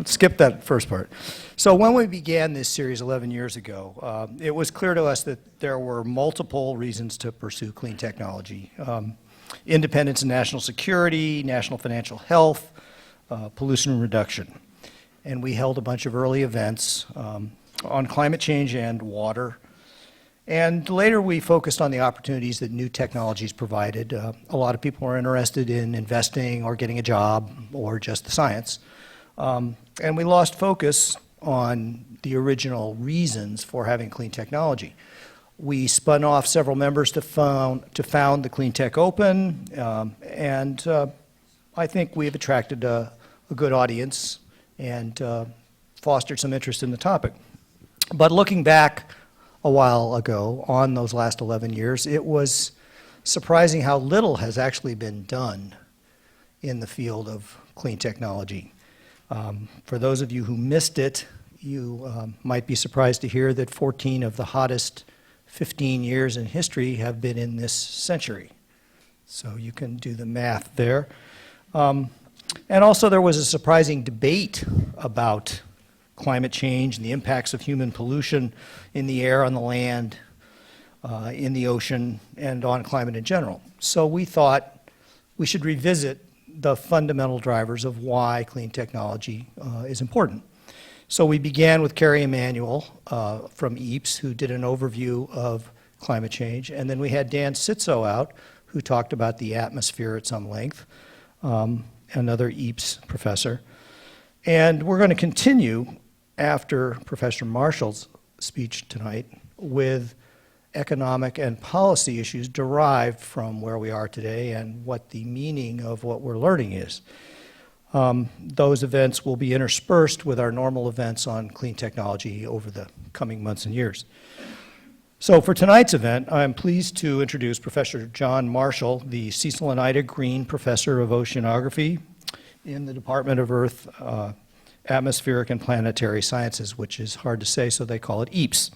skip that first part. So when we began this series 11 years ago, it was clear to us that there were multiple reasons to pursue clean technology. Independence and national security, national financial health, pollution reduction. And we held a bunch of early events on climate change and water. And later we focused on the opportunities that new technologies provided. A lot of people were interested in investing or getting a job or just the science. And we lost focus on the original reasons for having clean technology. We spun off several members to found the Clean Tech Open, and I think we have attracted a good audience and fostered some interest in the topic. But looking back a while ago on those last 11 years, it was surprising how little has actually been done in the field of clean technology. For those of you who missed it, you might be surprised to hear that 14 of the hottest 15 years in history have been in this century. So you can do the math there. And also there was a surprising debate about climate change and the impacts of human pollution in the air, on the land, in the ocean, and on climate in general. So we thought we should revisit the fundamental drivers of why clean technology is important. So we began with Carrie Emanuel from EAPS, who did an overview of climate change, and then we had Dan Cecil out, who talked about the atmosphere at some length, another EAPS professor. And we're going to continue after Professor Marshall's speech tonight with economic and policy issues derived from where we are today and what the meaning of what we're learning is. Those events will be interspersed with our normal events on clean technology over the coming months and years. So for tonight's event, I'm pleased to introduce Professor John Marshall, the Cecil and Ida Green Professor of Oceanography in the Department of Earth, Atmospheric and Planetary Sciences, which is hard to say, so they call it EAPS.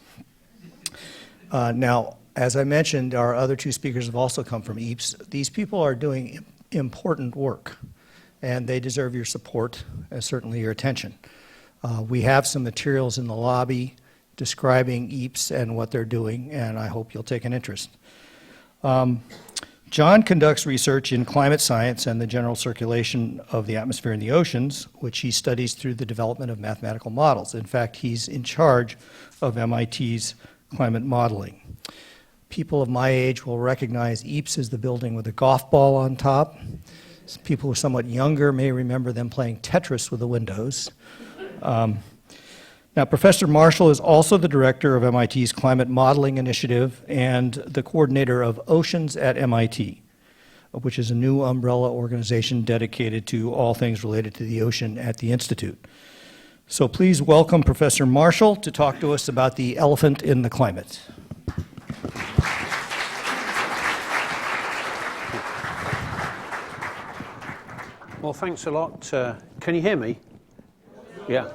Now, as I mentioned, our other two speakers have also come from EAPS. These people are doing important work, and they deserve your support and certainly your attention. We have some materials in the lobby describing EAPS and what they're doing, and I hope you'll take an interest. John conducts research in climate science and the general circulation of the atmosphere and the oceans, which he studies through the development of mathematical models. In fact, he's in charge of MIT's climate modeling. People of my age will recognize EAPS as the building with a golf ball on top. People who are somewhat younger may remember them playing Tetris with the windows. Now, Professor Marshall is also the director of MIT's Climate Modeling Initiative and the coordinator of Oceans at MIT, which is a new umbrella organization dedicated to all things related to the ocean at the Institute. So please welcome Professor Marshall to talk to us about the elephant in the climate. Well, thanks a lot. Can you hear me? Yeah.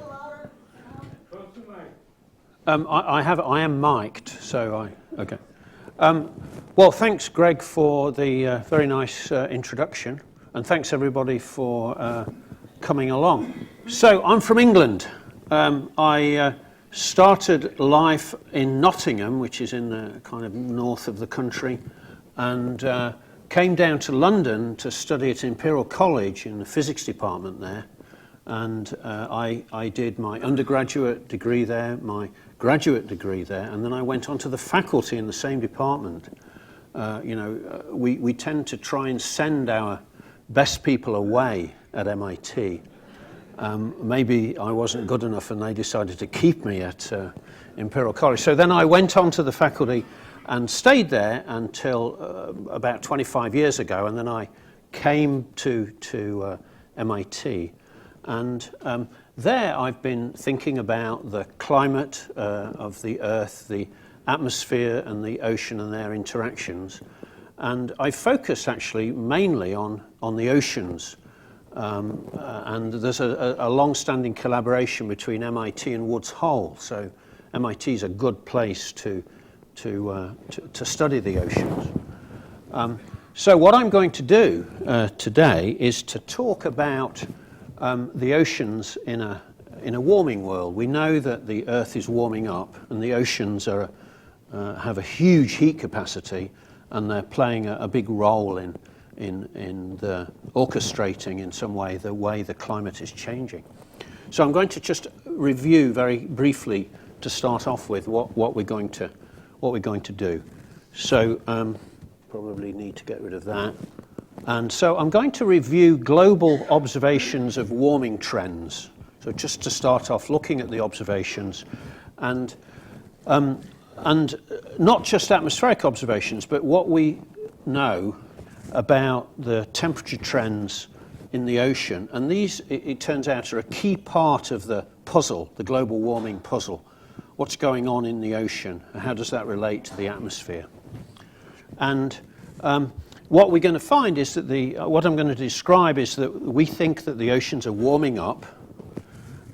I am mic'd, so okay. Well, thanks, Greg, for the very nice introduction, and thanks everybody for coming along. So, I'm from England. I started life in Nottingham, which is in the kind of north of the country, and came down to London to study at Imperial College in the physics department there. And I did my undergraduate degree there, my graduate degree there, and then I went on to the faculty in the same department. We tend to try and send our best people away at MIT. Maybe I wasn't good enough and they decided to keep me at Imperial College. So then I went on to the faculty and stayed there until about 25 years ago, and then I came to MIT. And there I've been thinking about the climate of the Earth, the atmosphere and the ocean and their interactions. And I focus actually mainly on the oceans. And there's a long-standing collaboration between MIT and Woods Hole. So MIT is a good place to study the oceans. So what I'm going to do today is to talk about the oceans in in a warming world. We know that the Earth is warming up and the oceans are, have a huge heat capacity, and they're playing a big role in the orchestrating in some way the climate is changing. So I'm going to just review very briefly to start off with what we're going to do. So probably need to get rid of that. And so I'm going to review global observations of warming trends. So just to start off, looking at the observations, and not just atmospheric observations, but what we know about the temperature trends in the ocean. And these, it turns out, are a key part of the puzzle, the global warming puzzle. What's going on in the ocean, and how does that relate to the atmosphere? And what we're going to find is that what I'm going to describe is that we think that the oceans are warming up,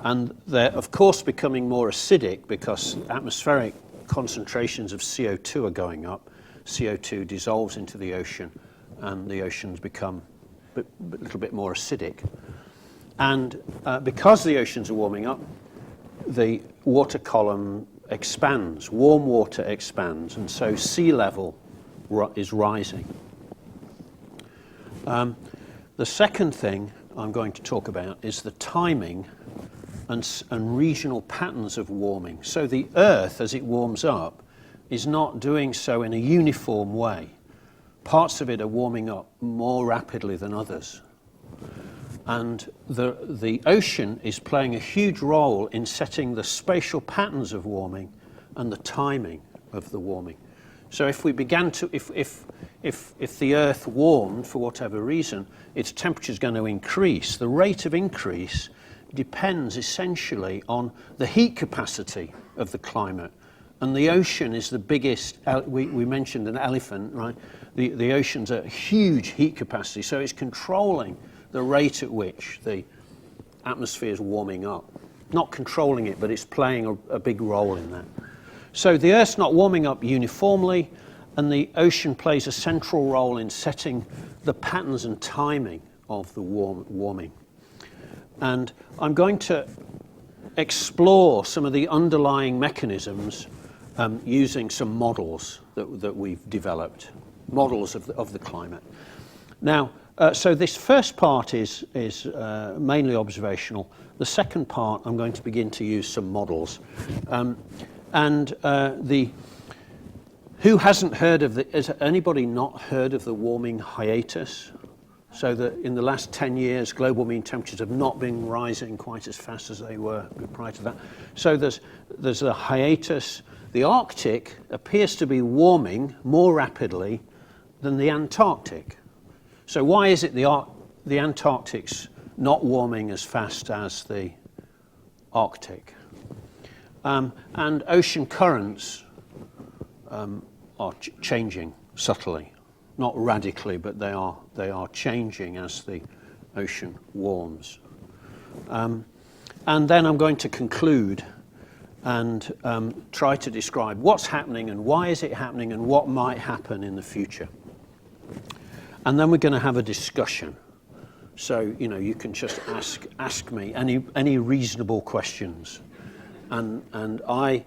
and they're of course becoming more acidic because atmospheric concentrations of CO2 are going up. CO2 dissolves into the ocean, and the oceans become a little bit more acidic. And because the oceans are warming up, the water column expands, warm water expands, and so sea level is rising. The second thing I'm going to talk about is the timing and regional patterns of warming. So the Earth, as it warms up, is not doing so in a uniform way. Parts of it are warming up more rapidly than others. And the ocean is playing a huge role in setting the spatial patterns of warming and the timing of the warming. So if we began to, if the Earth warmed for whatever reason, its temperature is going to increase. The rate of increase depends essentially on the heat capacity of the climate. And the ocean is the biggest, we mentioned an elephant, right? The ocean's a huge heat capacity, so it's controlling the rate at which the atmosphere is warming up. Not controlling it, but it's playing a big role in that. So the Earth's not warming up uniformly, and the ocean plays a central role in setting the patterns and timing of the warming. And I'm going to explore some of the underlying mechanisms using some models that we've developed, models of the climate. Now, so this first part is mainly observational. The second part, I'm going to begin to use some models. Who hasn't heard of has anybody not heard of the warming hiatus? So that in the last 10 years, global mean temperatures have not been rising quite as fast as they were prior to that. So there's a hiatus. The Arctic appears to be warming more rapidly than the Antarctic. So why is it the Antarctic's not warming as fast as the Arctic? And ocean currents are changing subtly. Not radically, but they are changing as the ocean warms. And then I'm going to conclude and try to describe what's happening and why is it happening and what might happen in the future. And then we're going to have a discussion. So, you can just ask me any reasonable questions. And I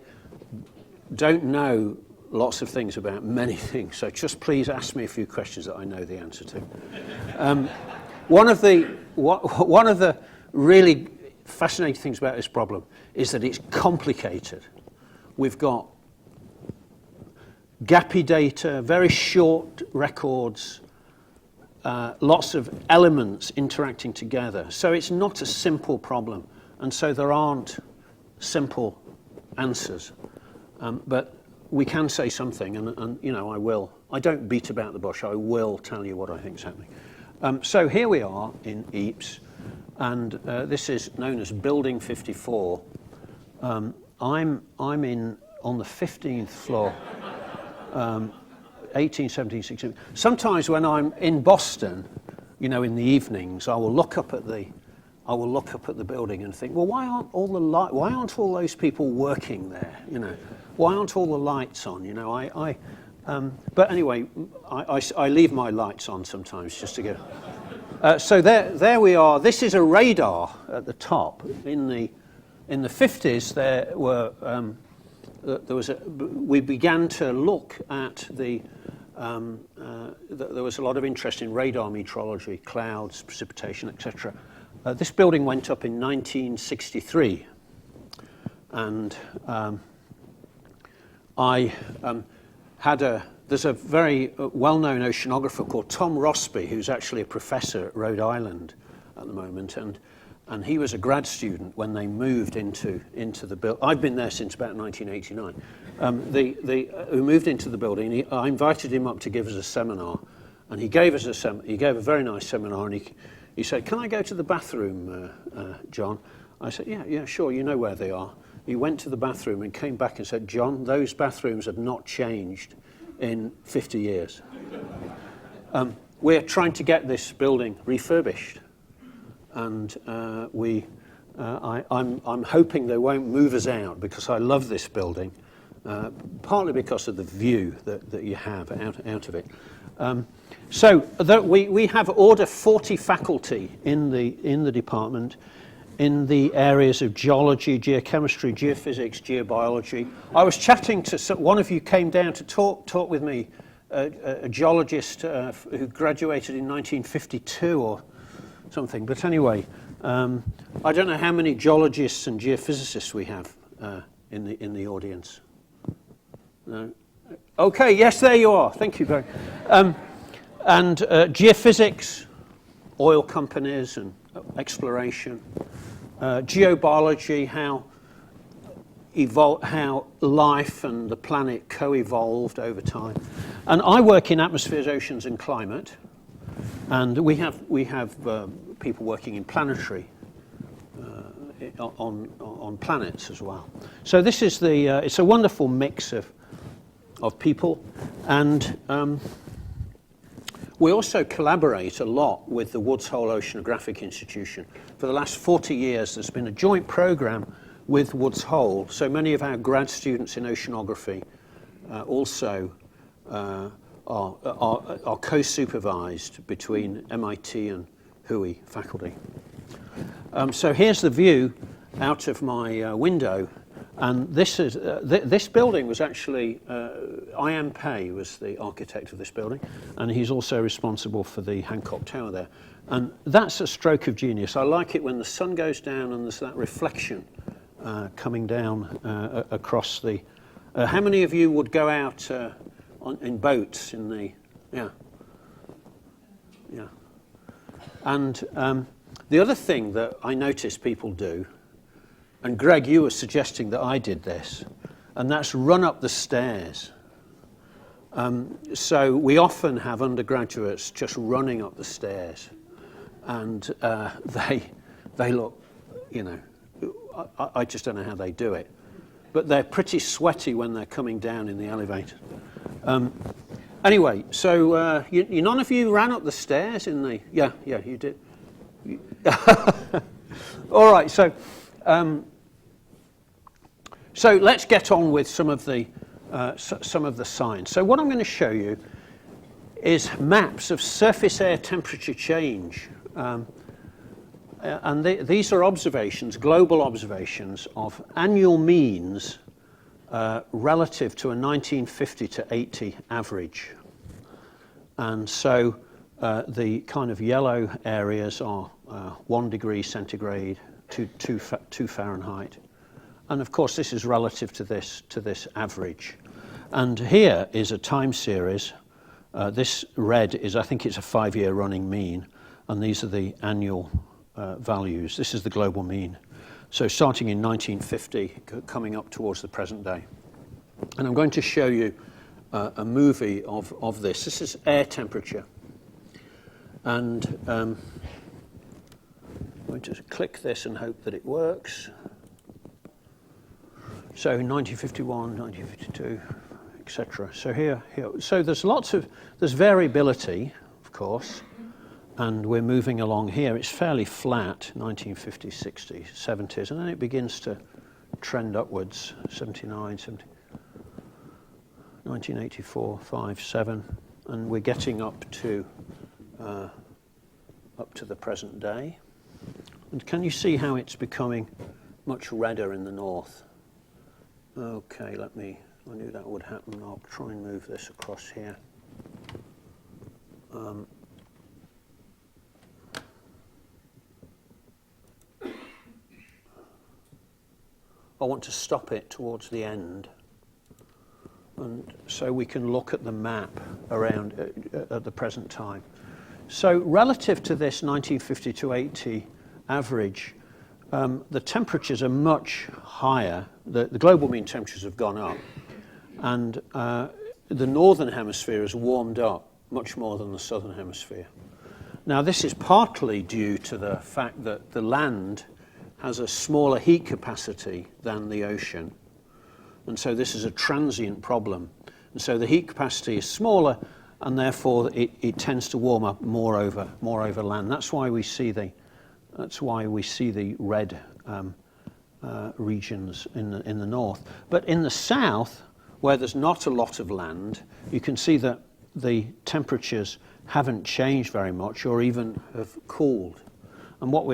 don't know lots of things about many things, so just please ask me a few questions that I know the answer to. One of the really fascinating things about this problem is that it's complicated. We've got gappy data, very short records, lots of elements interacting together. So it's not a simple problem, and so there aren't simple answers. But we can say something, and I will. I don't beat about the bush. I will tell you what I think is happening. So here we are in EAPS, and this is known as Building 54. I'm in on the 15th floor, 18, 17, 16. Sometimes when I'm in Boston, in the evenings, I will look up at the building and think, well, why aren't all those people working there? Why aren't all the lights on? But anyway, I leave my lights on sometimes just to go. So there we are. This is a radar at the top in the in the 50s, we began to look at there was a lot of interest in radar meteorology, clouds, precipitation, etc. This building went up in 1963, and there's a very well-known oceanographer called Tom Rossby, who's actually a professor at Rhode Island at the moment, and he was a grad student when they moved into the building. I've been there since about 1989. Who moved into the building. I invited him up to give us a seminar, and he gave a very nice seminar, and he said, "Can I go to the bathroom, John?" I said, "Yeah, sure. You know where they are." He went to the bathroom and came back and said, "John, those bathrooms have not changed in 50 years. We're trying to get this building refurbished, and I'm hoping they won't move us out, because I love this building, partly because of the view that you have out of it." We have order 40 faculty in the department, in the areas of geology, geochemistry, geophysics, geobiology. I was chatting to one of you came down to talk with me, a geologist who graduated in 1952 or something. But anyway, I don't know how many geologists and geophysicists we have in the audience. No? Okay, yes, there you are. Thank you very much. And geophysics, oil companies and exploration. Geobiology, how life and the planet co-evolved over time. And I work in atmospheres, oceans and climate. And we have people working in planetary on planets as well. So this is it's a wonderful mix of people, and we also collaborate a lot with the Woods Hole Oceanographic Institution. For the last 40 years, there's been a joint program with Woods Hole. So many of our grad students in oceanography also are co-supervised between MIT and WHOI faculty. So here's the view out of my window, and this building was actually Ian Pei was the architect of this building, and he's also responsible for the Hancock Tower there. And that's a stroke of genius. I like it when the sun goes down and there's that reflection coming down across the. How many of you would go out in boats in the? Yeah. And the other thing that I notice people do, and Greg, you were suggesting that I did this, and that's run up the stairs. So we often have undergraduates just running up the stairs, and they look, I just don't know how they do it, but they're pretty sweaty when they're coming down in the elevator. Anyway, so none of you ran up the stairs in the. Yeah, you did. All right, so let's get on with some of the science. So what I'm going to show you is maps of surface air temperature change, and these are observations, global observations of annual means relative to a 1950 to 80 average. And so the kind of yellow areas are 1 degree centigrade to 2 Fahrenheit. And of course, this is relative to this average. And here is a time series. This red is, I think it's a 5-year running mean, and these are the annual values. This is the global mean. So starting in 1950, coming up towards the present day. And I'm going to show you a movie of this. This is air temperature. And I'm going to click this and hope that it works. So 1951, 1952, etc. So here. So there's variability, of course, and we're moving along here. It's fairly flat, 1950s, 60s, 70s, and then it begins to trend upwards, 79, 70, 1984, 5, 7, and we're getting up to the present day. And can you see how it's becoming much redder in the north. Okay, I knew that would happen. I'll try and move this across here. I want to stop it towards the end, and so we can look at the map around at the present time. So relative to this 1950 to 80 average, the temperatures are much higher. The global mean temperatures have gone up, and the northern hemisphere has warmed up much more than the southern hemisphere. Now, this is partly due to the fact that the land has a smaller heat capacity than the ocean, and so this is a transient problem. And so the heat capacity is smaller, and therefore it tends to warm up more over land. That's why we see the red regions in the north. But in the south, where there's not a lot of land, you can see that the temperatures haven't changed very much, or even have cooled. And what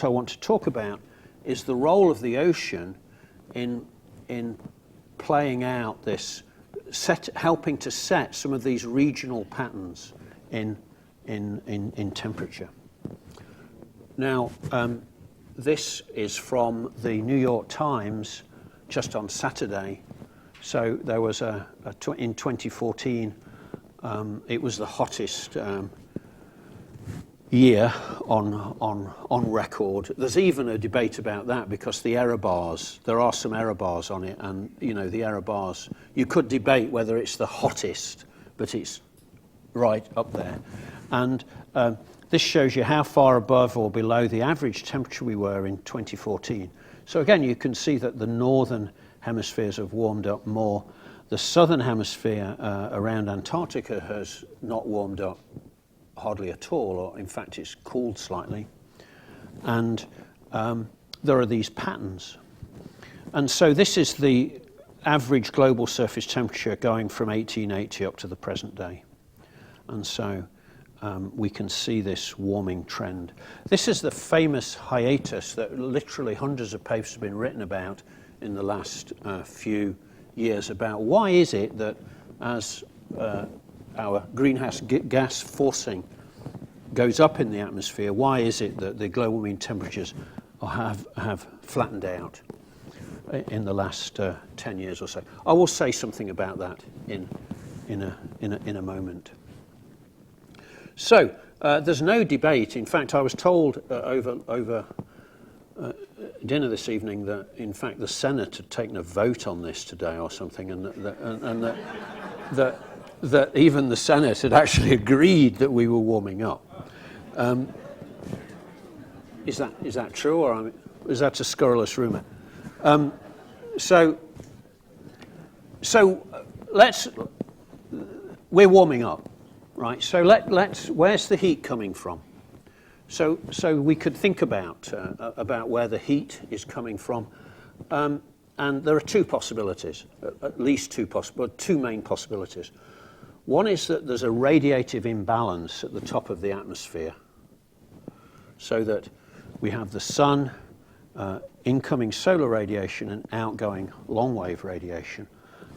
I want to talk about is the role of the ocean in playing out this, helping to set some of these regional patterns in temperature. Now, this is from the New York Times just on Saturday. So there was in 2014, it was the hottest year on record. There's even a debate about that, because the error bars, there are some error bars on it, and the error bars, you could debate whether it's the hottest, but it's right up there. And this shows you how far above or below the average temperature we were in 2014. So again, you can see that the northern hemispheres have warmed up more. The southern hemisphere around Antarctica has not warmed up hardly at all, or in fact it's cooled slightly. And there are these patterns. And so this is the average global surface temperature going from 1880 up to the present day. And so we can see this warming trend. This is the famous hiatus that literally hundreds of papers have been written about in the last few years, about why is it that as our greenhouse gas forcing goes up in the atmosphere, why is it that the global mean temperatures have flattened out in the last 10 years or so? I will say something about that in a moment. So there's no debate. In fact, I was told over dinner this evening that, in fact, the Senate had taken a vote on this today or something, and that even the Senate had actually agreed that we were warming up. Is that true, or is that a scurrilous rumor? So we're warming up, right? So where's the heat coming from? So we could think about where the heat is coming from, and there are two possibilities, at least two main possibilities. One is that there's a radiative imbalance at the top of the atmosphere, so that we have the sun, incoming solar radiation and outgoing long-wave radiation,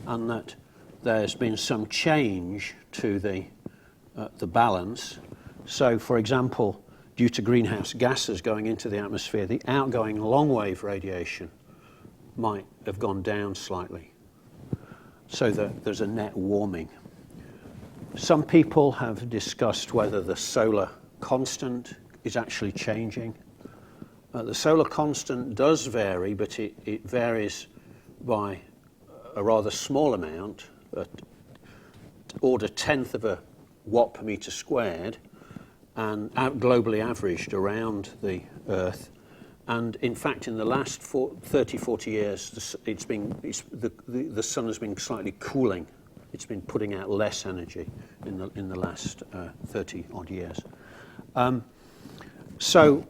and that there's been some change to the balance. So, for example, due to greenhouse gases going into the atmosphere, the outgoing long-wave radiation might have gone down slightly, so that there's a net warming. Some people have discussed whether the solar constant is actually changing. The solar constant does vary, but it varies by a rather small amount, order 1/10 of a watt per meter squared, and globally averaged around the Earth. And in fact, in the last 30, 40 years, the sun has been slightly cooling. It's been putting out less energy in the last 30 odd years. So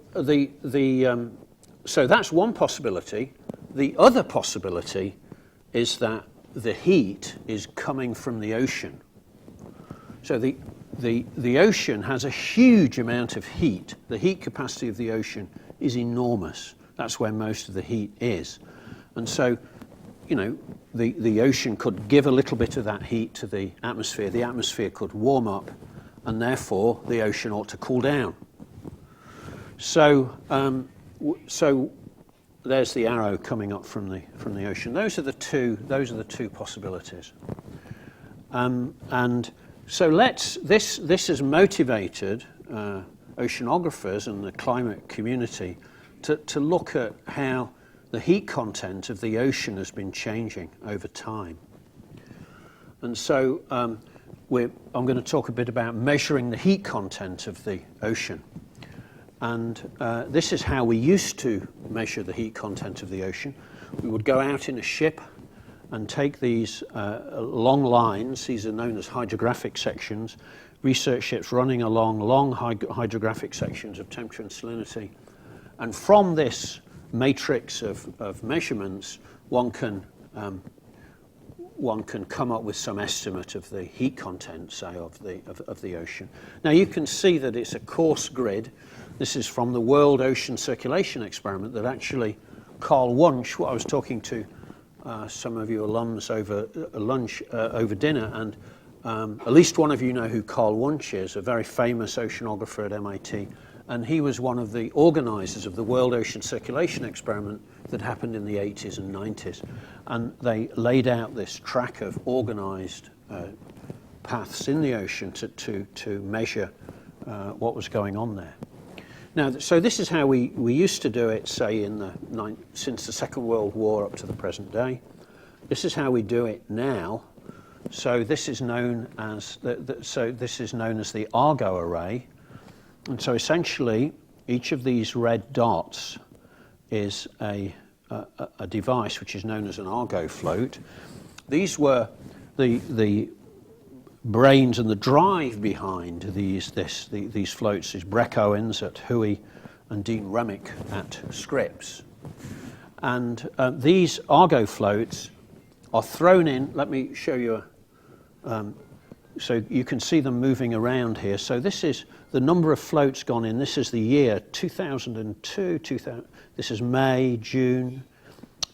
that's one possibility. The other possibility is that the heat is coming from the ocean. So the ocean has a huge amount of heat. The heat capacity of the ocean is enormous, That's where most of the heat is. And so, you know, the ocean could give a little bit of that heat to the atmosphere could warm up, and therefore the ocean ought to cool down. So, so there's the arrow coming up from the ocean. Those are the two possibilities. And so this has motivated oceanographers and the climate community to look at how the heat content of the ocean has been changing over time. And so I'm going to talk a bit about measuring the heat content of the ocean. And this is how we used to measure the heat content of the ocean. We would go out in a ship and take these long lines. These are known as hydrographic sections. Research ships running along long hydrographic sections of temperature and salinity. And from this matrix of measurements, one can come up with some estimate of the heat content, say, of the ocean. Now you can see that it's a coarse grid. This is from the World Ocean Circulation Experiment that actually Carl Wunsch, what I was talking to some of you alums over lunch, over dinner, and at least one of you know who Carl Wunsch is, a very famous oceanographer at MIT, and he was one of the organizers of the World Ocean Circulation Experiment that happened in the 80s and 90s. And they laid out this track of organized paths in the ocean to measure what was going on there. Now, so this is how we used to do it, say, since the Second World War up to the present day. This is how we do it now. So this is known as the Argo array. And so essentially, each of these red dots is a device which is known as an Argo float. These were the brains and the drive behind these floats is Breck Owens at Huey and Dean Remick at Scripps. And these Argo floats are thrown in. Let me show you so you can see them moving around here. So this is the number of floats gone in. This is the year 2002. This is May, June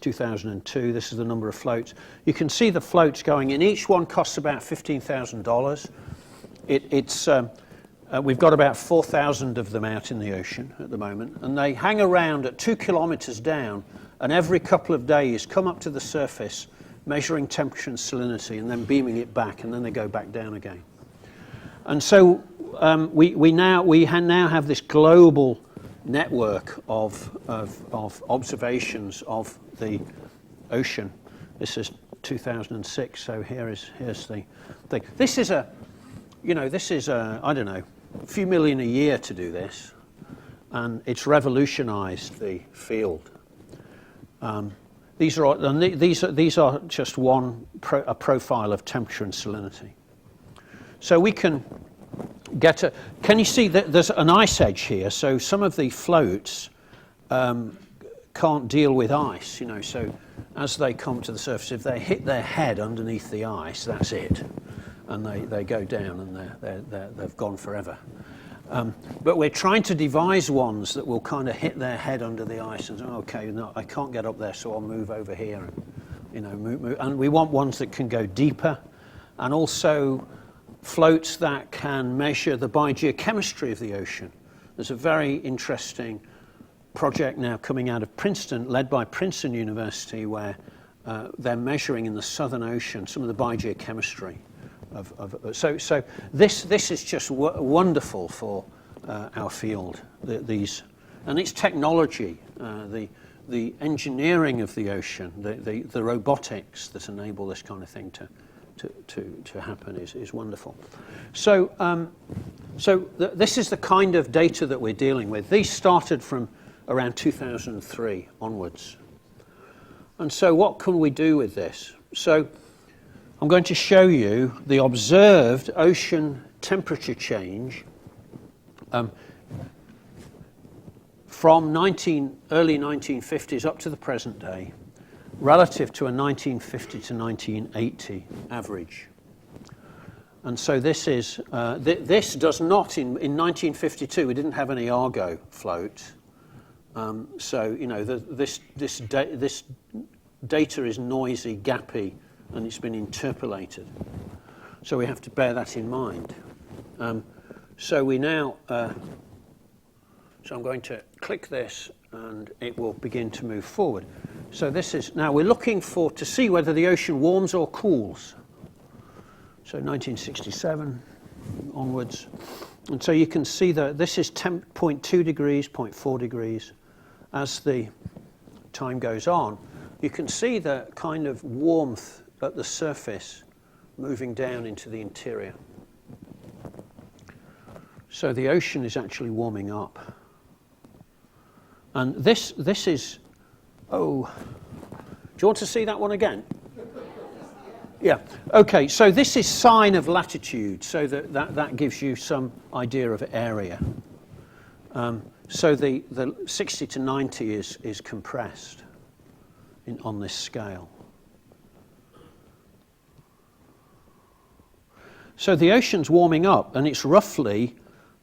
2002. This is the number of floats. You can see the floats going in. Each one costs about $15,000. We've got about 4,000 of them out in the ocean at the moment, and they hang around at 2 kilometers down, and every couple of days come up to the surface, measuring temperature and salinity, and then beaming it back, and then they go back down again. And so we now have this global network of observations of the ocean. This is 2006, so here's the thing. This is I don't know, a few million a year to do this, and it's revolutionized the field. These are just a profile of temperature and salinity. So we can can you see that there's an ice edge here? So some of the floats can't deal with ice, so as they come to the surface, if they hit their head underneath the ice, that's it. And they go down and they've gone forever. But we're trying to devise ones that will kind of hit their head under the ice and say, okay, no, I can't get up there, so I'll move over here. And, move. And we want ones that can go deeper, and also floats that can measure the biogeochemistry of the ocean. There's a very interesting project now coming out of Princeton, led by Princeton University, where they're measuring in the Southern Ocean some of the biogeochemistry. So this is just wonderful for our field. And it's technology, the engineering of the ocean, the robotics that enable this kind of thing to happen is wonderful. So this is the kind of data that we're dealing with. These started from around 2003 onwards. And so what can we do with this? So I'm going to show you the observed ocean temperature change from early 1950s up to the present day, relative to a 1950 to 1980 average. And so this is, this does not, in 1952, we didn't have any Argo float. So, you know, this data is noisy, gappy, and it's been interpolated. So we have to bear that in mind. So we now, so I'm going to click this and it will begin to move forward. So this is, now we're looking to see whether the ocean warms or cools. So 1967 onwards. And so you can see that this is 0.2 degrees, 0.4 degrees. As the time goes on, you can see the kind of warmth at the surface moving down into the interior. So the ocean is actually warming up. And this is, oh, do you want to see that one again? Yeah, okay, so this is sine of latitude, so that gives you some idea of area. So the 60 to 90 is compressed on this scale. So the ocean's warming up, and it's roughly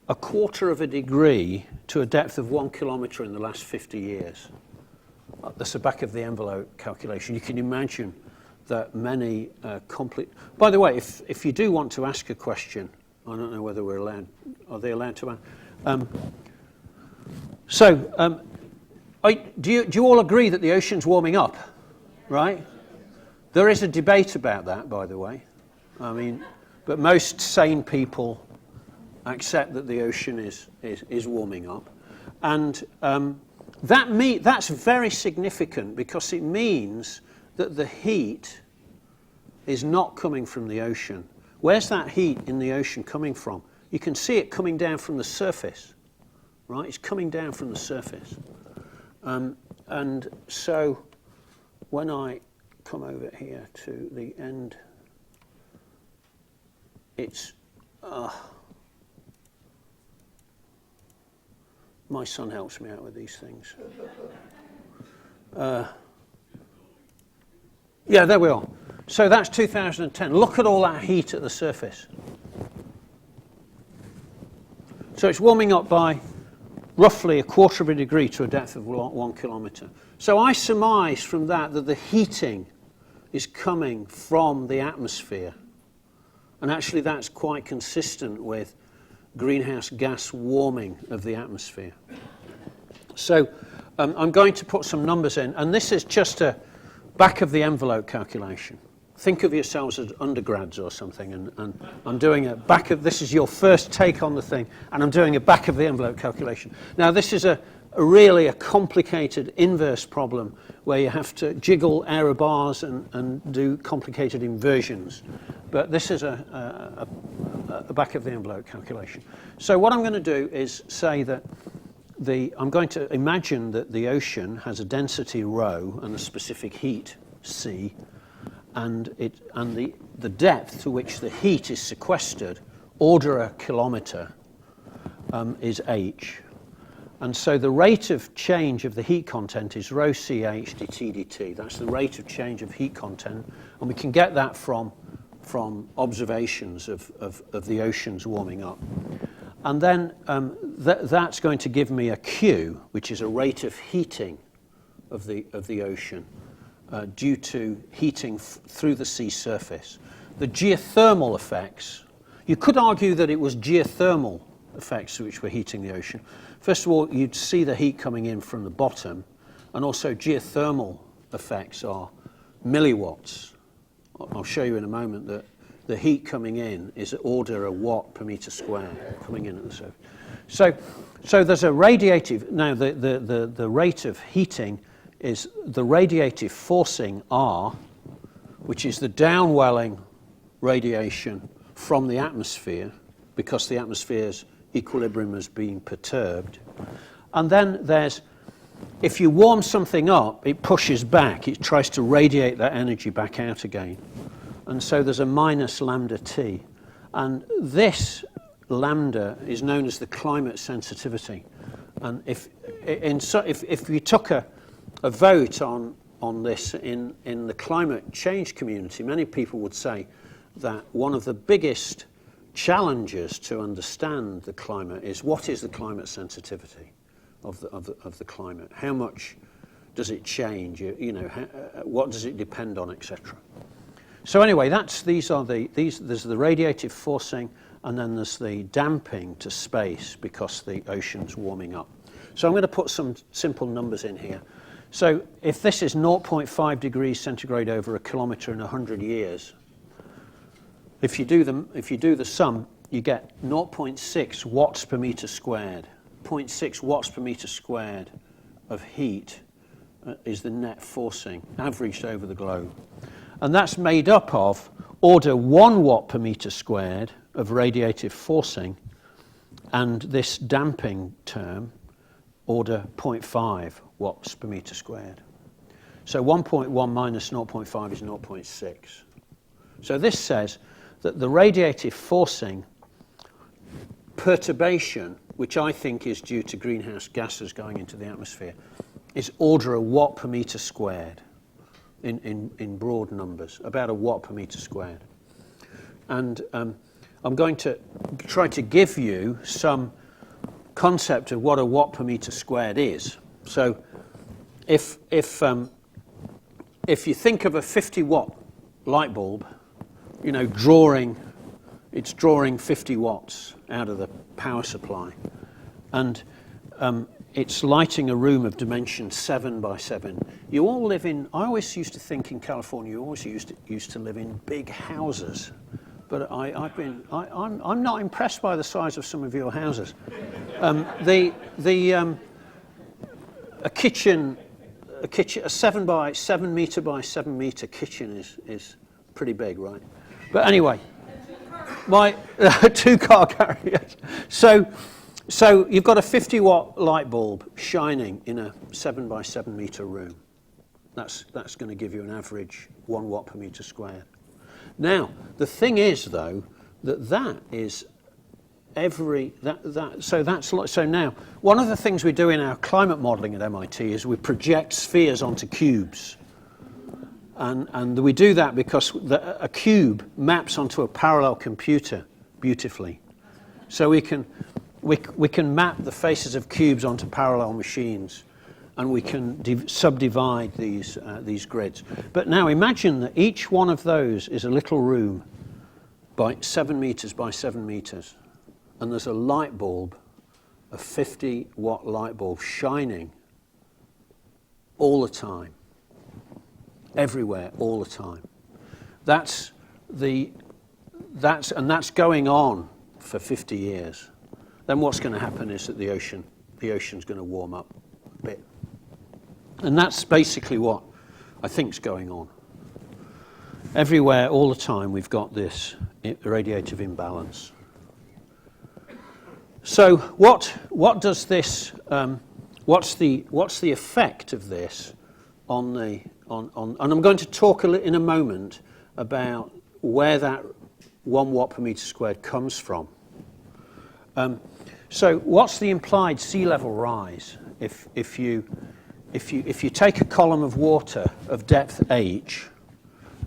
1/4 degree to a depth of 1 kilometre in the last 50 years. That's the back of the envelope calculation. You can imagine that many By the way, if you do want to ask a question, I don't know whether we're allowed. Are they allowed to ask? Do you all agree that the ocean's warming up? Right? There is a debate about that, by the way. I mean, but most sane people accept that the ocean is warming up, and that's very significant because it means that the heat is not coming from the ocean. Where's that heat in the ocean coming from? You can see it coming down from the surface, right? It's coming down from the surface. And so when I come over here to the end, it's... my son helps me out with these things. Yeah, there we are. So that's 2010. Look at all that heat at the surface. So it's warming up by roughly 1/4 degree to a depth of 1 kilometre. So I surmise from that the heating is coming from the atmosphere. And actually that's quite consistent with greenhouse gas warming of the atmosphere. So I'm going to put some numbers in, and this is just a back of the envelope calculation. Think of yourselves as undergrads or something, and I'm doing a back of, this is your first take on the thing, and I'm doing a back of the envelope calculation. Now this is a really complicated inverse problem where you have to jiggle error bars and do complicated inversions. But this is a back of the envelope calculation. So what I'm going to do is say that I'm going to imagine that the ocean has a density rho and a specific heat c, and the depth to which the heat is sequestered, order a kilometre, is h. And so the rate of change of the heat content is rho ch dt dt. That's the rate of change of heat content, and we can get that from observations of the oceans warming up. And then that's going to give me a Q, which is a rate of heating of the ocean due to heating through the sea surface. The geothermal effects, you could argue that it was geothermal effects which were heating the ocean. First of all, you'd see the heat coming in from the bottom, and also geothermal effects are milliwatts. I'll show you in a moment that the heat coming in is order a watt per metre square coming in at the surface. So there's a radiative. Now the rate of heating is the radiative forcing R, which is the downwelling radiation from the atmosphere because the atmosphere's equilibrium is being perturbed. And then there's, if you warm something up, it pushes back. It tries to radiate that energy back out again. And so there's a minus lambda T. And this lambda is known as the climate sensitivity. And if you took a vote on this in the climate change community, many people would say that one of the biggest challenges to understand the climate is what is the climate sensitivity? of the climate. How much does it change? What does it depend on, etc. So anyway, there's the radiative forcing, and then there's the damping to space because the ocean's warming up. So I'm going to put some simple numbers in here. So if this is 0.5 degrees centigrade over a kilometre in 100 years, if you do the sum, you get 0.6 watts per metre squared. 0.6 watts per metre squared of heat is the net forcing averaged over the globe. And that's made up of order 1 watt per metre squared of radiative forcing, and this damping term, order 0.5 watts per metre squared. So 1.1 minus 0.5 is 0.6. So this says that the radiative forcing perturbation, which I think is due to greenhouse gases going into the atmosphere, is order a watt per metre squared in broad numbers, about a watt per metre squared. And I'm going to try to give you some concept of what a watt per metre squared is. So if you think of a 50 watt light bulb, it's drawing 50 watts out of the power supply, and it's lighting a room of dimension 7 by 7. You all live in, I always used to think in California, you always used to live in big houses, but I'm not impressed by the size of some of your houses. A 7 by 7 metre by 7 metre kitchen is pretty big, right? But anyway, my 2-car carriage. So you've got a 50 watt light bulb shining in a 7 by 7 metre room. That's going to give you an average 1 watt per metre squared. Now, the thing is, though, that is so now, one of the things we do in our climate modelling at MIT is we project spheres onto cubes. And we do that because a cube maps onto a parallel computer beautifully. So we can map the faces of cubes onto parallel machines, and we can subdivide these grids. But now imagine that each one of those is a little room by 7 metres by 7 metres, and there's a light bulb, a 50 watt light bulb shining all the time, everywhere, all the time. That's going on for 50 years. Then what's going to happen is that the ocean's going to warm up a bit. And that's basically what I think is going on. Everywhere, all the time, we've got this radiative imbalance. So what does this? What's the effect of this on the on? And I'm going to talk in a moment about where that 1 watt per metre squared comes from. So what's the implied sea level rise if you take a column of water of depth h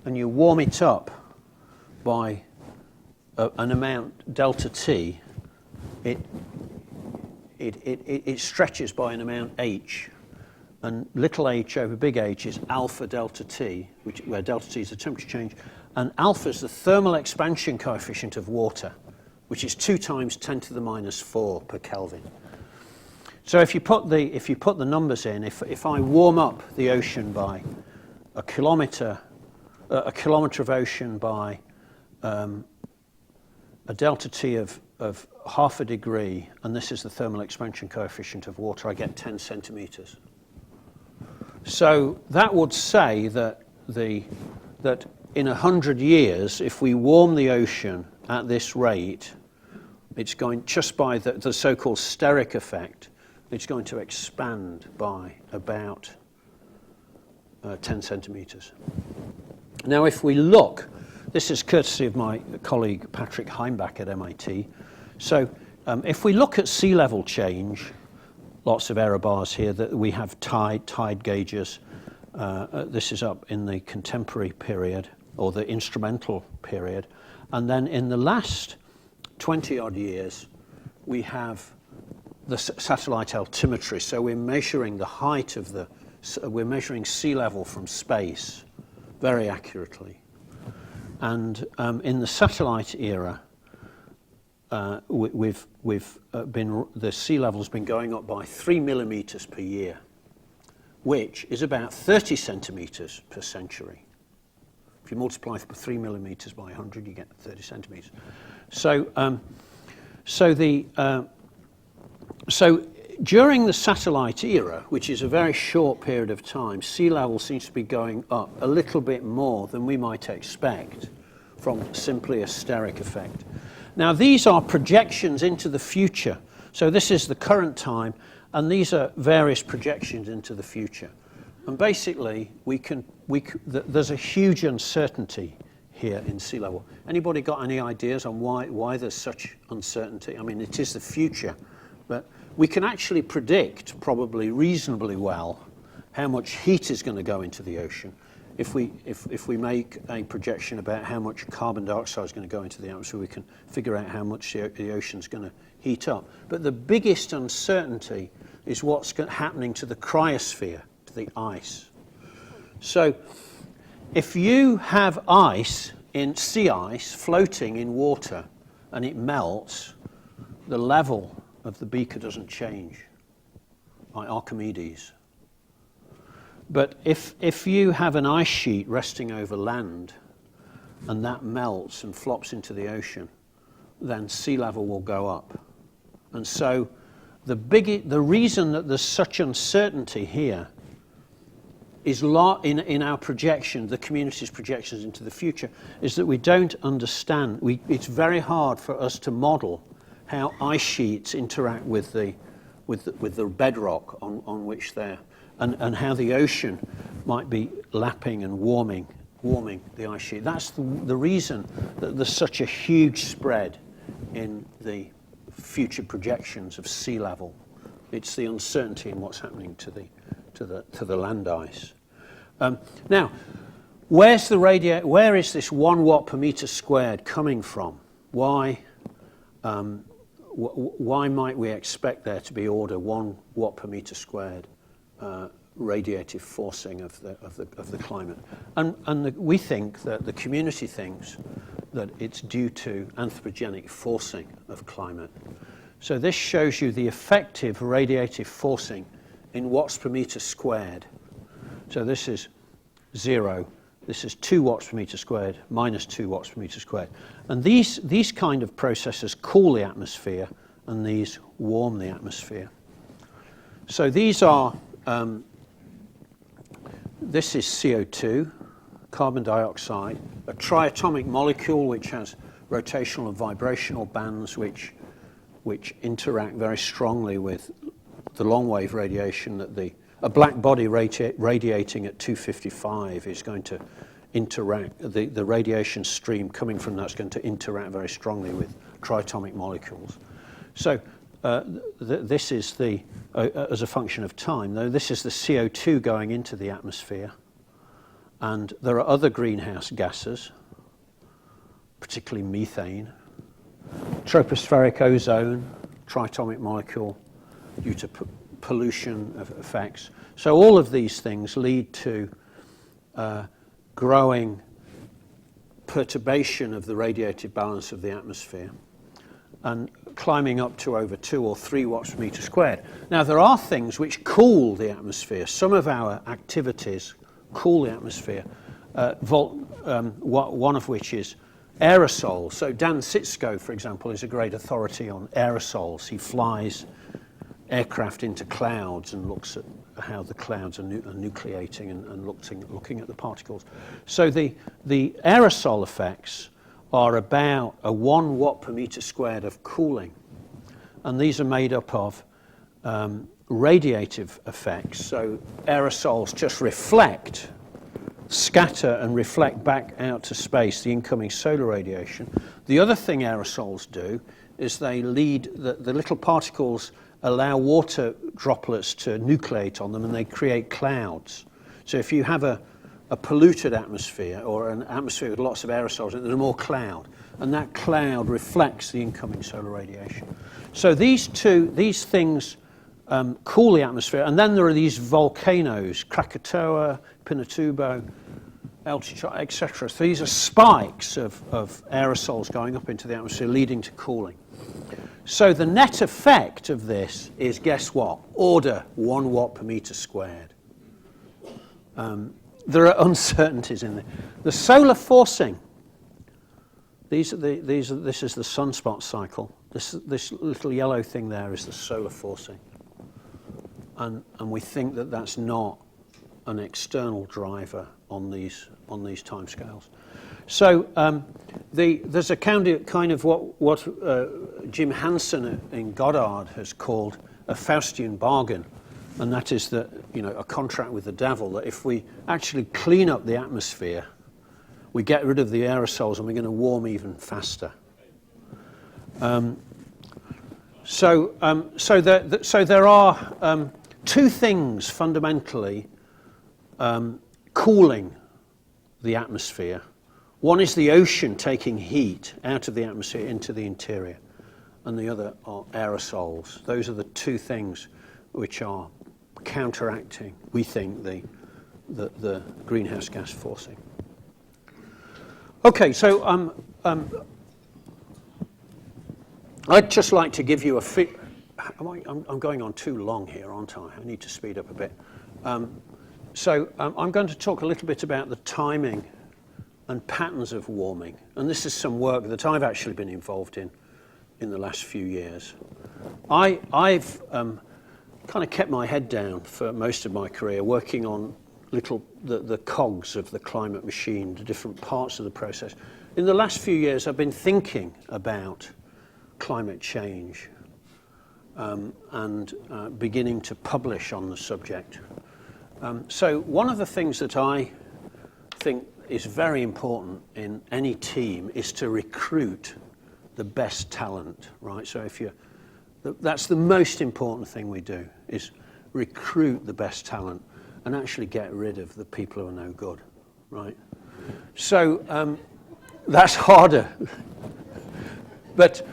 and you warm it up by an amount delta t, it stretches by an amount h, and little h over big H is alpha delta t, where delta t is the temperature change, and alpha is the thermal expansion coefficient of water, which is 2 times 10 to the minus 4 per Kelvin. So if you put the numbers in, if I warm up the ocean by a kilometre of ocean by a delta T of half a degree, and this is the thermal expansion coefficient of water, I get 10 centimetres. So that would say that in 100 years, if we warm the ocean at this rate, it's going, just by the so-called steric effect, it's going to expand by about 10 centimetres. Now, if we look, this is courtesy of my colleague Patrick Heimbach at MIT. So if we look at sea level change, lots of error bars here, that we have tide gauges. This is up in the contemporary period, or the instrumental period. And then in the last 20-odd years, we have the satellite altimetry. So we're measuring the height of we're measuring sea level from space very accurately. And in the satellite era, the sea level's been going up by 3 millimeters per year, which is about 30 centimeters per century. If you multiply 3 millimeters by 100, you get 30 centimeters. So during the satellite era, which is a very short period of time, sea level seems to be going up a little bit more than we might expect from simply a steric effect. Now, these are projections into the future. So this is the current time, and these are various projections into the future. And basically, there's a huge uncertainty here in sea level. Anybody got any ideas on why there's such uncertainty? I mean, it is the future, but we can actually predict probably reasonably well how much heat is going to go into the ocean. If we make a projection about how much carbon dioxide is going to go into the atmosphere, we can figure out how much the ocean's going to heat up. But the biggest uncertainty is what's happening to the cryosphere, to the ice. So if you have ice, sea ice, floating in water, and it melts, the level of the beaker doesn't change, like Archimedes. But if you have an ice sheet resting over land and that melts and flops into the ocean, then sea level will go up. And so the reason that there's such uncertainty here is in our projection, the community's projections into the future, is that we don't understand. It's very hard for us to model how ice sheets interact with the bedrock on which they're, and how the ocean might be lapping and warming the ice sheet. That's the reason that there's such a huge spread in the future projections of sea level. It's the uncertainty in what's happening to the land ice. Now, where is this 1 watt per meter squared coming from? Why might we expect there to be order 1 watt per meter squared radiative forcing of the climate? And we think that the community thinks that it's due to anthropogenic forcing of climate. So this shows you the effective radiative forcing in watts per meter squared. So this is 0. This is 2 watts per meter squared, minus 2 watts per meter squared. And these kind of processes cool the atmosphere, and these warm the atmosphere. So these are, this is CO2, carbon dioxide, a triatomic molecule which has rotational and vibrational bands which interact very strongly with the long-wave radiation that a black body radiating at 255 is going to interact, the radiation stream coming from that's going to interact very strongly with triatomic molecules. So this is as a function of time, though, this is the CO2 going into the atmosphere. And there are other greenhouse gases, particularly methane, tropospheric ozone, triatomic molecule due to pollution effects. So all of these things lead to growing perturbation of the radiative balance of the atmosphere and climbing up to over 2 or 3 watts per meter squared. Now, there are things which cool the atmosphere. Some of our activities cool the atmosphere, one of which is aerosols. So Dan Sitsko, for example, is a great authority on aerosols. He flies aircraft into clouds and looks at how the clouds are nucleating and looking at the particles. So the aerosol effects are about a 1 watt per meter squared of cooling. And these are made up of radiative effects. So aerosols just scatter and reflect back out to space the incoming solar radiation. The other thing aerosols do is they lead, the little particles allow water droplets to nucleate on them, and they create clouds. So if you have a polluted atmosphere or an atmosphere with lots of aerosols, there's more cloud, and that cloud reflects the incoming solar radiation. So these things cool the atmosphere, and then there are these volcanoes, Krakatoa, Pinatubo, El Chichar, etc. So these are spikes of aerosols going up into the atmosphere, leading to cooling. So the net effect of this is, guess what? Order 1 watt per meter squared. There are uncertainties in there. The solar forcing. This is the sunspot cycle. This little yellow thing there is the solar forcing, and we think that that's not an external driver on these timescales. So there's a kind of what Jim Hansen in Goddard has called a Faustian bargain, and that is that, you know, a contract with the devil, that if we actually clean up the atmosphere, we get rid of the aerosols and we're going to warm even faster. So there are two things fundamentally cooling the atmosphere. One is the ocean taking heat out of the atmosphere into the interior, and the other are aerosols. Those are the two things which are counteracting, we think, the greenhouse gas forcing. Okay, so I'd just like to give you I'm going on too long here, aren't I? I need to speed up a bit. So I'm going to talk a little bit about the timing and patterns of warming. And this is some work that I've actually been involved in the last few years. I've kind of kept my head down for most of my career, working on the cogs of the climate machine, the different parts of the process. In the last few years, I've been thinking about climate change and beginning to publish on the subject. So one of the things that I think is very important in any team is to recruit the best talent, right? So that's the most important thing we do, is recruit the best talent and actually get rid of the people who are no good, right? So that's harder. But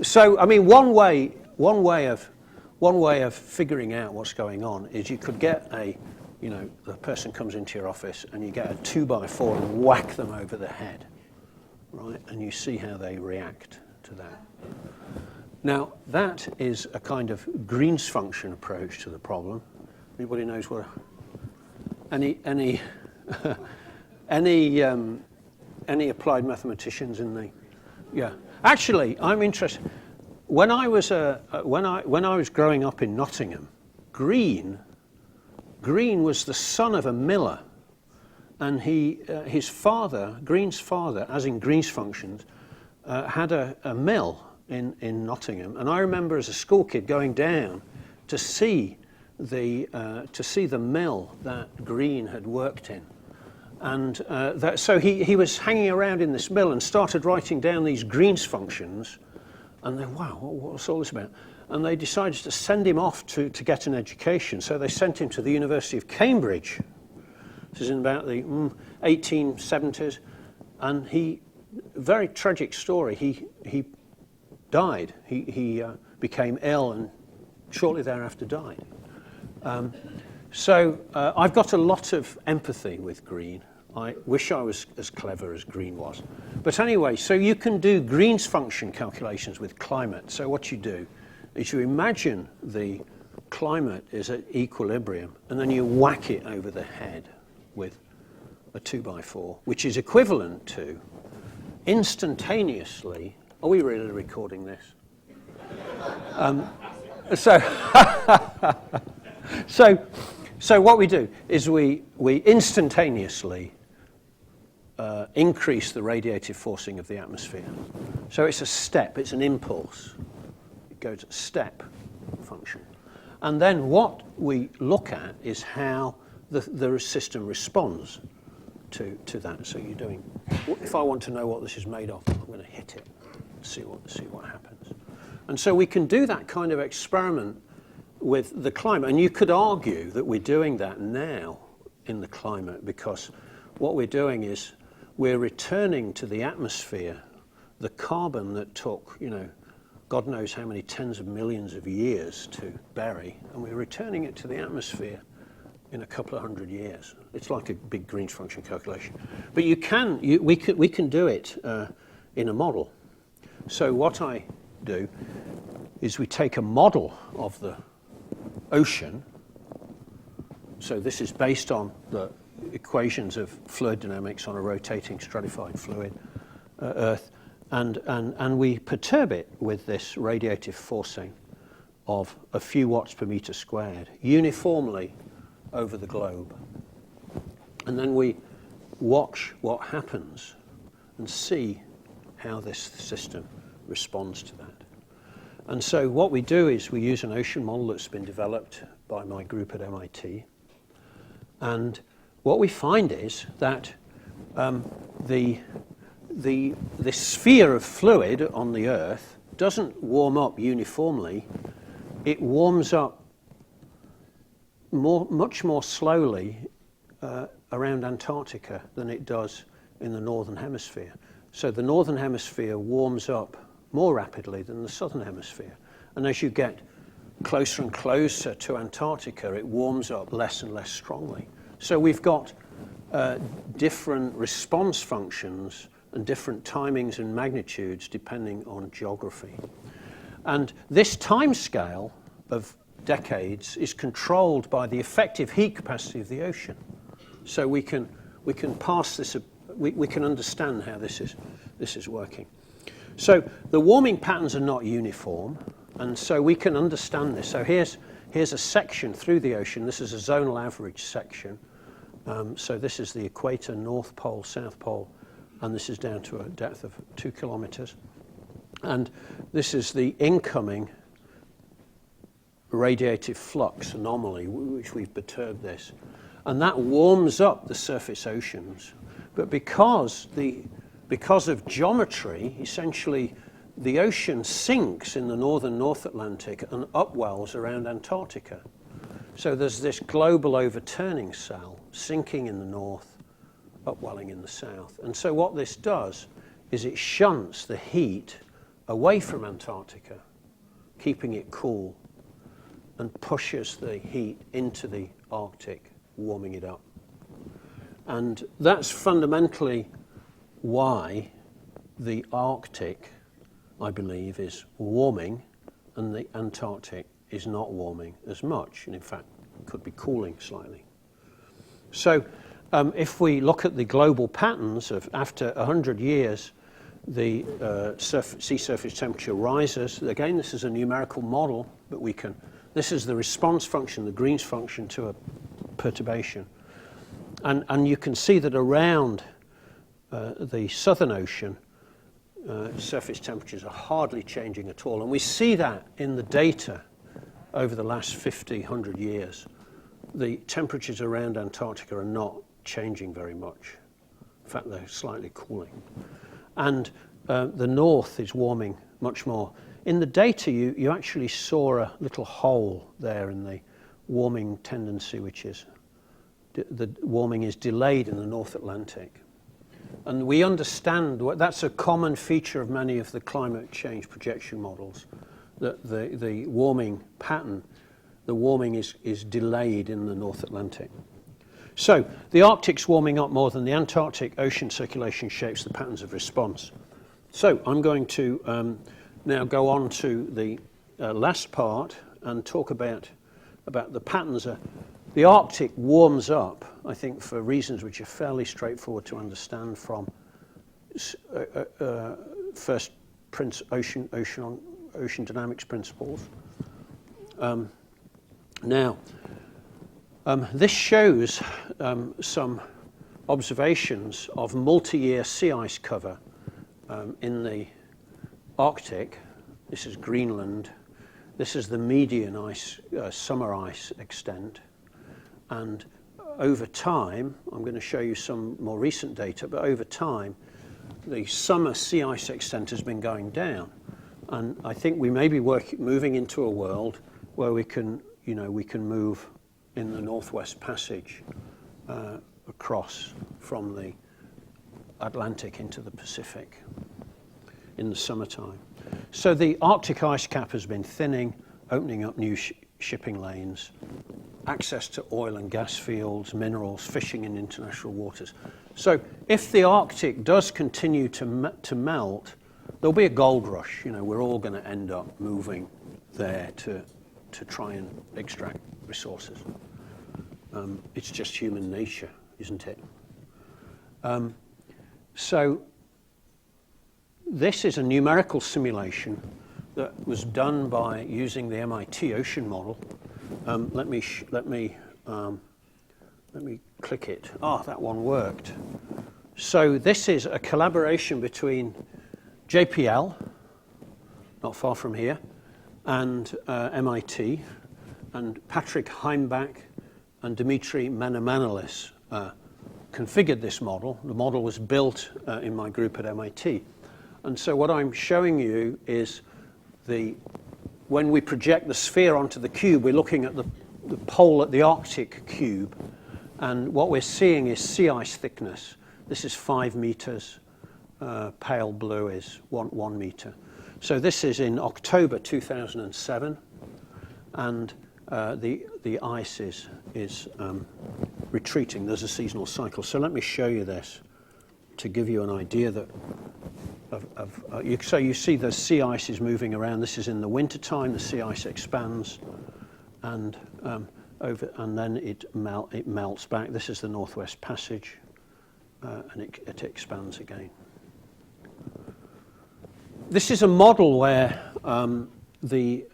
so I mean, one way of figuring out what's going on is you could get the person comes into your office and you get a 2x4 and whack them over the head, right? And you see how they react to that. Now, that is a kind of Green's function approach to the problem. Anybody knows what? Any applied mathematicians in the? Yeah. Actually, I'm interested. When I was growing up in Nottingham, Green was the son of a miller, and his father, Green's father, as in Green's functions, had a mill in Nottingham, and I remember as a school kid going down to see the mill that Green had worked in, and so he was hanging around in this mill and started writing down these Green's functions, and they, wow, what's all this about? And they decided to send him off to get an education, so they sent him to the University of Cambridge. This is in about the 1870s, and very tragic story. He died. He became ill and shortly thereafter died. So I've got a lot of empathy with Green. I wish I was as clever as Green was. But anyway, so you can do Green's function calculations with climate. So what you do is you imagine the climate is at equilibrium, and then you whack it over the head with a 2x4, which is equivalent to instantaneously. Are we really recording this? So what we do is we instantaneously increase the radiative forcing of the atmosphere. So it's a step, it's an impulse. It goes step function. And then what we look at is how the system responds to that. So you're doing, if I want to know what this is made of, I'm going to hit it, see what happens. And so we can do that kind of experiment with the climate. And you could argue that we're doing that now in the climate, because what we're doing is we're returning to the atmosphere the carbon that got God knows how many tens of millions of years to bury, and we're returning it to the atmosphere in a couple of hundred years. It's like a big Green's function calculation. But we can do it in a model. So what I do is we take a model of the ocean. So this is based on the equations of fluid dynamics on a rotating stratified fluid, Earth, and we perturb it with this radiative forcing of a few watts per meter squared uniformly over the globe. And then we watch what happens and see how this system responds to that. And so what we do is we use an ocean model that's been developed by my group at MIT. And what we find is that the sphere of fluid on the Earth doesn't warm up uniformly. It warms up much more slowly around Antarctica than it does in the Northern Hemisphere. So the Northern Hemisphere warms up more rapidly than the Southern Hemisphere. And as you get closer and closer to Antarctica, it warms up less and less strongly. So we've got different response functions and different timings and magnitudes depending on geography. And this time scale of decades is controlled by the effective heat capacity of the ocean. So we can pass this, we can understand how this is working. So the warming patterns are not uniform, and so we can understand this. So here's a section through the ocean. This is a zonal average section. So this is the equator, North Pole, South Pole, and this is down to a depth of 2 kilometers. And this is the incoming radiative flux anomaly, which we've perturbed this. And that warms up the surface oceans. But because of geometry, essentially the ocean sinks in the northern North Atlantic and upwells around Antarctica. So there's this global overturning cell sinking in the north, upwelling in the south. And so what this does is it shunts the heat away from Antarctica, keeping it cool, and pushes the heat into the Arctic, warming it up. And that's fundamentally why the Arctic, I believe, is warming and the Antarctic is not warming as much, and in fact could be cooling slightly. So if we look at the global patterns of after 100 years, the sea surface temperature rises. Again, this is a numerical model, but this is the response function, the Green's function to a perturbation. And you can see that around the Southern Ocean, surface temperatures are hardly changing at all. And we see that in the data over the last 50, 100 years. The temperatures around Antarctica are not changing very much. In fact, they're slightly cooling. And the north is warming much more. In the data, you actually saw a little hole there in the warming tendency, which is the warming is delayed in the North Atlantic. And we understand that's a common feature of many of the climate change projection models, that the warming pattern, the warming is delayed in the North Atlantic. So the Arctic's warming up more than the Antarctic. Ocean circulation shapes the patterns of response. So I'm going to now go on to the last part and talk about the patterns. The Arctic warms up, I think, for reasons which are fairly straightforward to understand from first ocean dynamics principles. Now, this shows some observations of multi-year sea ice cover in the Arctic. This is Greenland. This is the median ice, summer ice extent. And over time, I'm going to show you some more recent data, but over time, the summer sea ice extent has been going down. And I think we may be moving into a world where we can move in the Northwest Passage across from the Atlantic into the Pacific in the summertime. So the Arctic ice cap has been thinning, opening up new shipping lanes, access to oil and gas fields, minerals, fishing in international waters. So if the Arctic does continue to melt, there'll be a gold rush. You know, we're all going to end up moving there to try and extract resources. It's just human nature, isn't it? So this is a numerical simulation that was done by using the MIT ocean model. Let me click it. That one worked. So this is a collaboration between JPL, not far from here, and MIT, and Patrick Heimbach and Dimitri Manomanolis configured this model. The model was built in my group at MIT. And so what I'm showing you is when we project the sphere onto the cube, we're looking at the pole at the Arctic cube, and what we're seeing is sea ice thickness. This is 5 meters. Pale blue is 1 meter. So this is in October 2007, and the ice is retreating. There's a seasonal cycle. So let me show you this to give you an idea that so you see the sea ice is moving around. This is in the winter time. The sea ice expands, and then it melts back. This is the Northwest Passage, and it expands again. This is a model where it's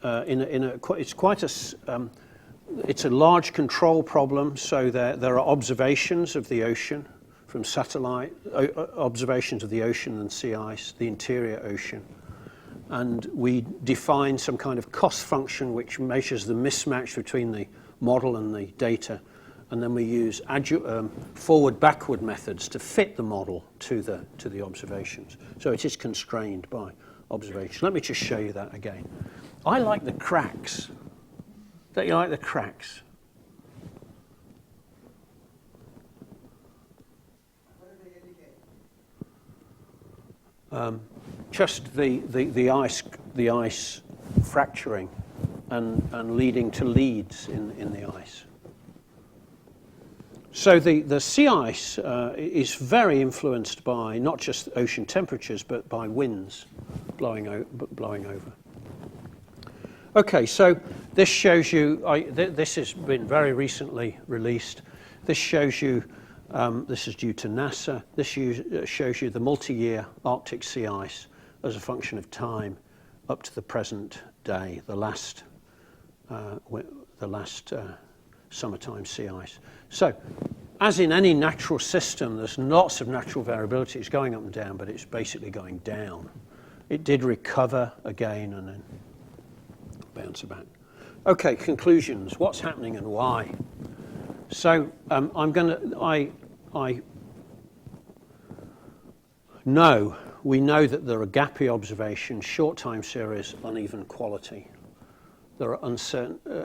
a large control problem. So there are observations of the ocean from satellite, observations of the ocean and sea ice, the interior ocean, and we define some kind of cost function which measures the mismatch between the model and the data, and then we use forward-backward methods to fit the model to the observations. So it is constrained by observation. Let me just show you that again. I like the cracks. Don't you like the cracks? What do they indicate? Just the ice fracturing and leading to leads in the ice. So the sea ice is very influenced by not just ocean temperatures, but by winds blowing over. Okay, so this shows you, this has been very recently released. This shows you, this is due to NASA, this shows you the multi-year Arctic sea ice as a function of time up to the present day, the last summertime sea ice. So, as in any natural system, there's lots of natural variability. It's going up and down, but it's basically going down. It did recover again and then bounce back. Okay, conclusions. What's happening and why? So we know that there are gappy observations, short time series, uneven quality. There are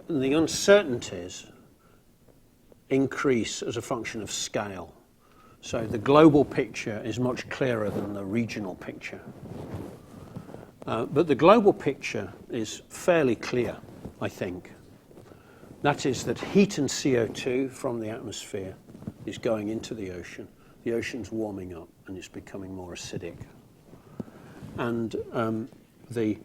the uncertainties increase as a function of scale. So the global picture is much clearer than the regional picture. But the global picture is fairly clear, I think. That is that heat and CO2 from the atmosphere is going into the ocean. The ocean's warming up and it's becoming more acidic. And the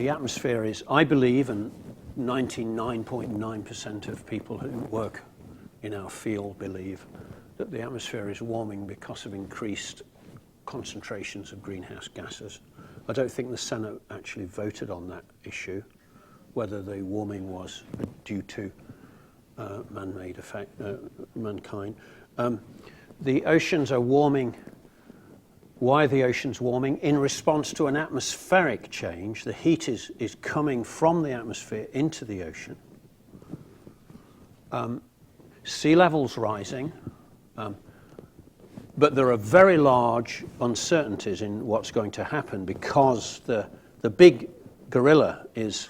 atmosphere is, I believe, and 99.9% of people who work in our field believe, that the atmosphere is warming because of increased concentrations of greenhouse gases. I don't think the Senate actually voted on that issue, whether the warming was due to man-made effect, mankind. The oceans are warming. Why are the oceans warming? In response to an atmospheric change. The heat is coming from the atmosphere into the ocean. Sea levels rising. But there are very large uncertainties in what's going to happen because the big gorilla is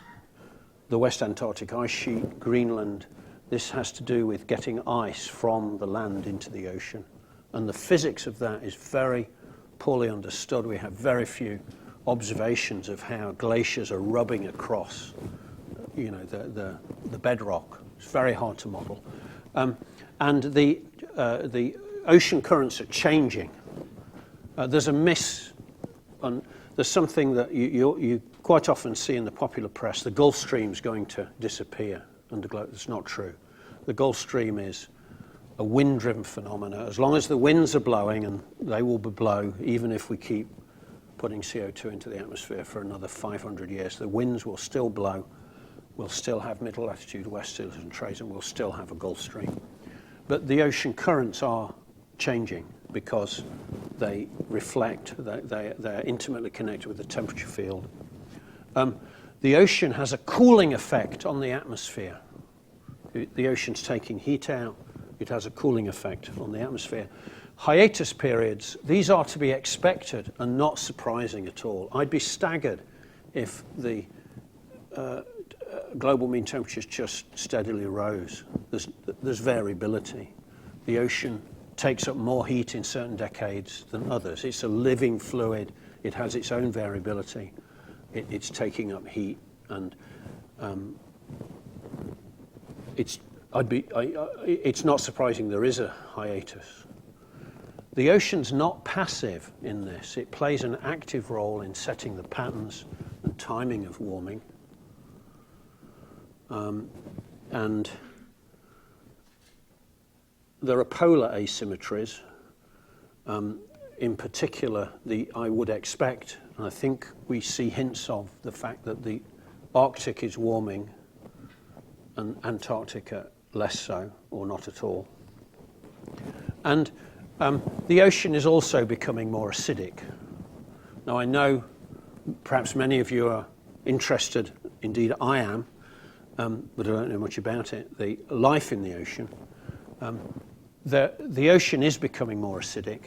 the West Antarctic ice sheet, Greenland. This has to do with getting ice from the land into the ocean. And the physics of that is very poorly understood. We have very few observations of how glaciers are rubbing across, you know, the bedrock. It's very hard to model. And the ocean currents are changing. There's a there's something that you quite often see in the popular press. The Gulf Stream's going to disappear under global. It's not true. The Gulf Stream is a wind-driven phenomena. As long as the winds are blowing, and they will blow even if we keep putting CO2 into the atmosphere for another 500 years, the winds will still blow. We'll still have middle latitude westerlies and trades, and we'll still have a Gulf Stream. But the ocean currents are changing because they reflect, they're intimately connected with the temperature field. The ocean has a cooling effect on the atmosphere. The ocean's taking heat out. It has a cooling effect on the atmosphere. Hiatus periods, these are to be expected and not surprising at all. I'd be staggered if the global mean temperatures just steadily rose. There's variability. The ocean takes up more heat in certain decades than others. It's a living fluid. It has its own variability. It's taking up heat, and it's not surprising there is a hiatus. The ocean's not passive in this. It plays an active role in setting the patterns and timing of warming. And there are polar asymmetries. In particular, I would expect, and I think we see hints of the fact that the Arctic is warming and Antarctica less so, or not at all. And the ocean is also becoming more acidic. Now, I know perhaps many of you are interested, indeed I am, but I don't know much about it, the life in the ocean. The ocean is becoming more acidic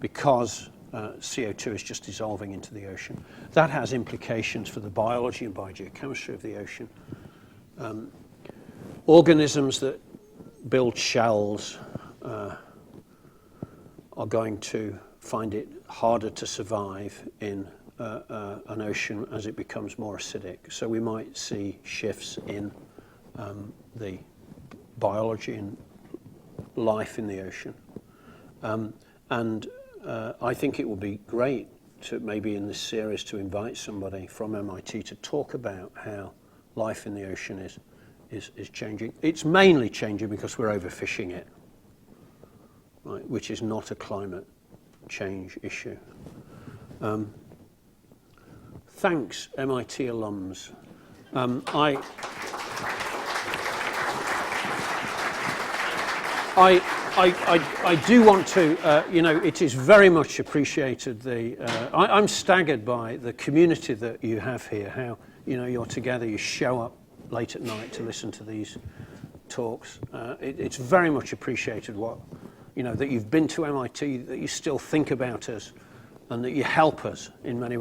because CO2 is just dissolving into the ocean. That has implications for the biology and biogeochemistry of the ocean. Organisms that build shells are going to find it harder to survive in an ocean as it becomes more acidic. So we might see shifts in the biology and life in the ocean. And I think it would be great to maybe in this series to invite somebody from MIT to talk about how life in the ocean is changing. It's mainly changing because we're overfishing it, right, which is not a climate change issue. Thanks, MIT alums. I do want to, you know, it is very much appreciated. I'm staggered by the community that you have here, how, you know, you're together, you show up late at night to listen to these talks. It's very much appreciated you know, that you've been to MIT, that you still think about us, and that you help us in many ways.